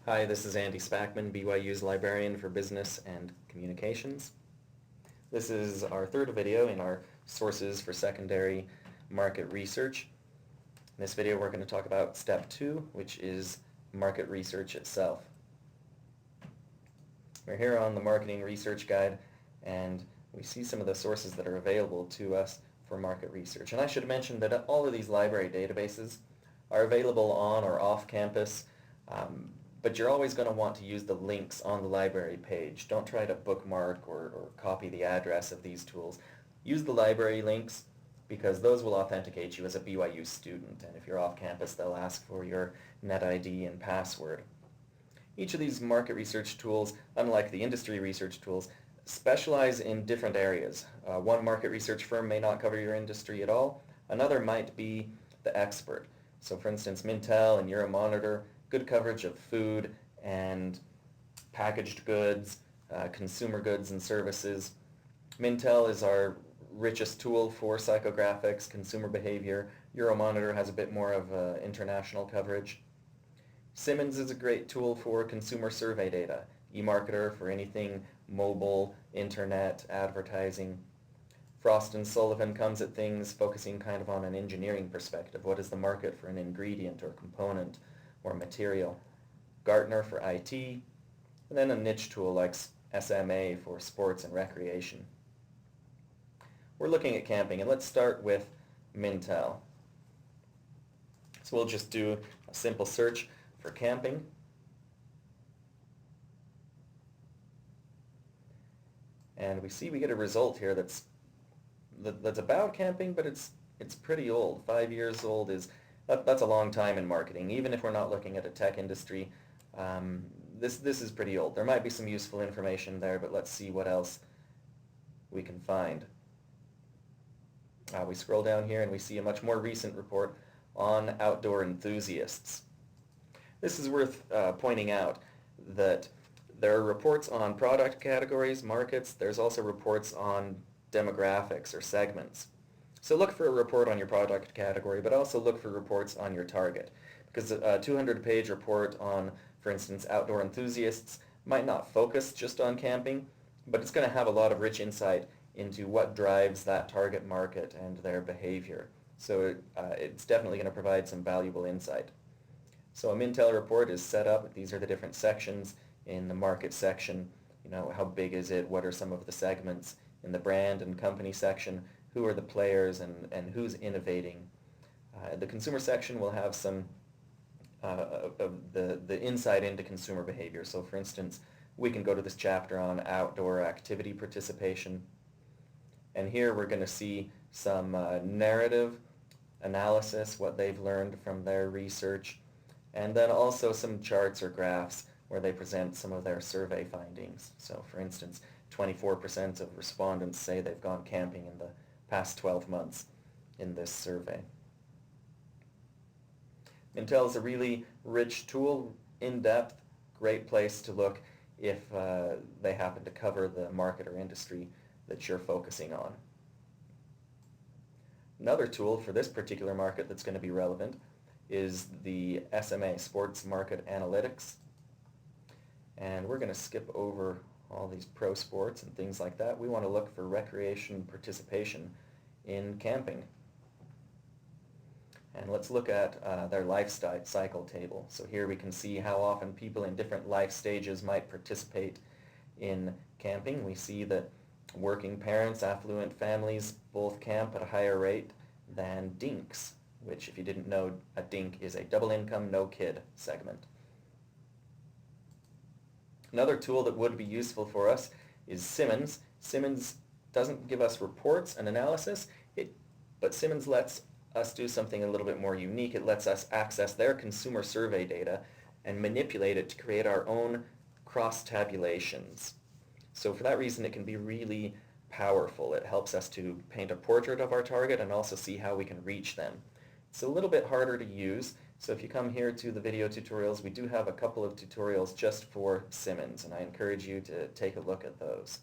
Hi, this is Andy Spackman, BYU's librarian for Business and Communications. This is our third video in our Sources for Secondary Market Research. In this video we're going to talk about step 2, which is market research itself. We're here on the Marketing Research Guide, and we see some of the sources that are available to us for market research. And I should mention that all of these library databases are available on or off campus, but you're always going to want to use the links on the library page. Don't try to bookmark or copy the address of these tools. Use the library links because those will authenticate you as a BYU student, and if you're off campus they'll ask for your NetID and password. Each of these market research tools, unlike the industry research tools, specialize in different areas. One market research firm may not cover your industry at all. Another might be the expert. So for instance, Mintel and Euromonitor, good coverage of food and packaged goods, consumer goods and services. Mintel is our richest tool for psychographics, consumer behavior. Euromonitor has a bit more of international coverage. Simmons is a great tool for consumer survey data. eMarketer for anything mobile, internet, advertising. Frost & Sullivan comes at things focusing kind of on an engineering perspective. What is the market for an ingredient or component or material? Gartner for IT, and then a niche tool like SMA for sports and recreation. We're looking at camping, and let's start with Mintel. So we'll just do a simple search for camping. And we get a result here that's about camping, but it's pretty old. 5 years old that's a long time in marketing. Even if we're not looking at a tech industry, this is pretty old. There might be some useful information there, but let's see what else we can find. We scroll down here and we see a much more recent report on outdoor enthusiasts. This is worth pointing out that there are reports on product categories, markets. There's also reports on demographics or segments. So look for a report on your product category, but also look for reports on your target. Because a 200-page report on, for instance, outdoor enthusiasts might not focus just on camping, but it's going to have a lot of rich insight into what drives that target market and their behavior. So it's definitely going to provide some valuable insight. So a Mintel report is set up. These are the different sections. In the market section, how big is it? What are some of the segments? In the brand and company section, who are the players and who's innovating? The consumer section will have some of the insight into consumer behavior. So for instance, we can go to this chapter on outdoor activity participation. And here we're going to see some narrative analysis, what they've learned from their research, and then also some charts or graphs where they present some of their survey findings. So for instance, 24% of respondents say they've gone camping in the past 12 months in this survey. Mintel is a really rich tool, in-depth, great place to look if they happen to cover the market or industry that you're focusing on. Another tool for this particular market that's going to be relevant is the SMA, Sports Market Analytics. And we're going to skip over all these pro sports and things like that. We want to look for recreation participation in camping. And let's look at their life cycle table. So here we can see how often people in different life stages might participate in camping. We see that working parents, affluent families, both camp at a higher rate than dinks, which if you didn't know, a dink is a double income, no kid segment. Another tool that would be useful for us is Simmons. Simmons doesn't give us reports and analysis, but Simmons lets us do something a little bit more unique. It lets us access their consumer survey data and manipulate it to create our own cross-tabulations. So for that reason, it can be really powerful. It helps us to paint a portrait of our target and also see how we can reach them. It's a little bit harder to use. So if you come here to the video tutorials, we do have a couple of tutorials just for Simmons, and I encourage you to take a look at those.